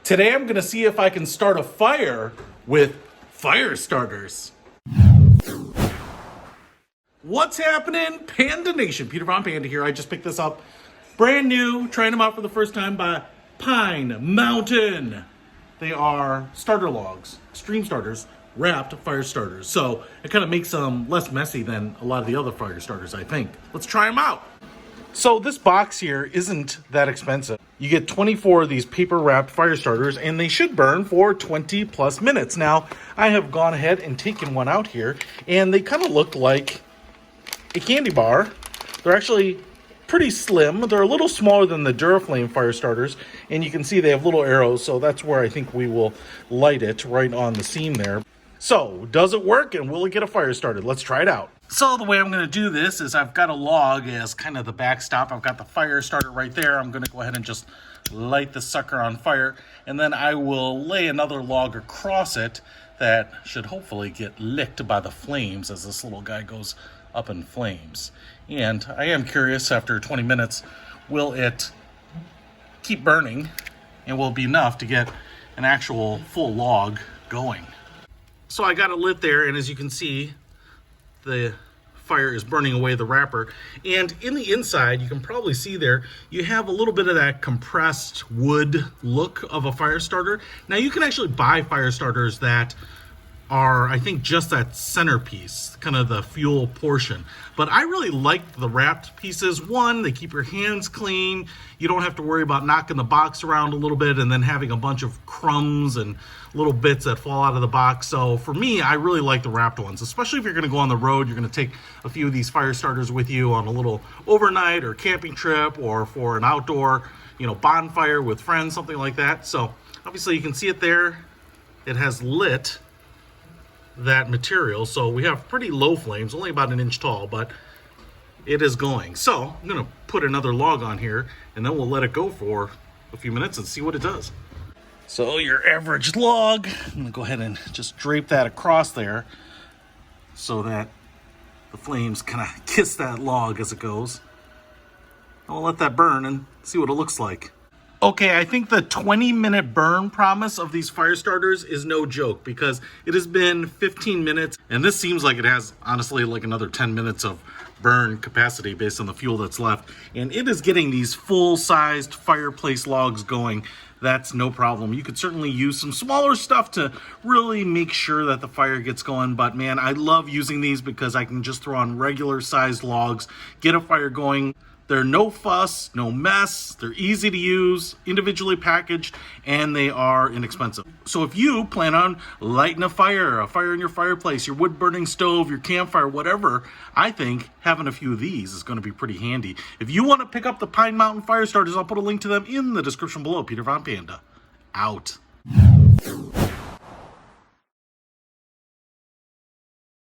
Today I'm gonna see if I can start a fire with fire starters. What's happening, Panda Nation? Peter Von Panda here. I just picked this up, brand new, trying them out for the first time by Pine Mountain. They are starter logs, extreme starters, wrapped fire starters. So it kind of makes them less messy than a lot of the other fire starters, I think. Let's try them out. So this box here isn't that expensive. You get 24 of these paper wrapped fire starters and they should burn for 20 plus minutes. Now, I have gone ahead and taken one out here and they kind of look like a candy bar. They're actually pretty slim. They're a little smaller than the Duraflame fire starters, and you can see they have little arrows, so that's where I think we will light it, right on the seam there. So, does it work and will it get a fire started? Let's try it out. So the way I'm going to do this is I've got a log as kind of the backstop. I've got the fire starter right there. I'm going to go ahead and just light the sucker on fire, and then I will lay another log across it that should hopefully get licked by the flames as this little guy goes up in flames. And I am curious, after 20 minutes, will it keep burning and will it be enough to get an actual full log going? So I got it lit there, and as you can see, the fire is burning away the wrapper. And in the inside, you can probably see there, you have a little bit of that compressed wood look of a fire starter. Now you can actually buy fire starters that are, I think, just that centerpiece, kind of the fuel portion. But I really like the wrapped pieces. One, they keep your hands clean. You don't have to worry about knocking the box around a little bit and then having a bunch of crumbs and little bits that fall out of the box. So for me, I really like the wrapped ones, especially if you're gonna go on the road. You're gonna take a few of these fire starters with you on a little overnight or camping trip, or for an outdoor, bonfire with friends, something like that. So obviously you can see it there. It has lit that material, so we have pretty low flames, only about an inch tall, but it is going. So I'm gonna put another log on here and then we'll let it go for a few minutes and see what it does. So your average log, I'm gonna go ahead and just drape that across there so that the flames kind of kiss that log as it goes. And we'll let that burn and see what it looks like. Okay, I think the 20-minute burn promise of these fire starters is no joke, because it has been 15 minutes, and this seems like it has, honestly, like another 10 minutes of burn capacity based on the fuel that's left. And it is getting these full-sized fireplace logs going. That's no problem. You could certainly use some smaller stuff to really make sure that the fire gets going, but man, I love using these because I can just throw on regular-sized logs, get a fire going. They're no fuss, no mess, they're easy to use, individually packaged, and they are inexpensive. So if you plan on lighting a fire in your fireplace, your wood-burning stove, your campfire, whatever, I think having a few of these is going to be pretty handy. If you want to pick up the Pine Mountain fire starters, I'll put a link to them in the description below. Peter Von Panda, out.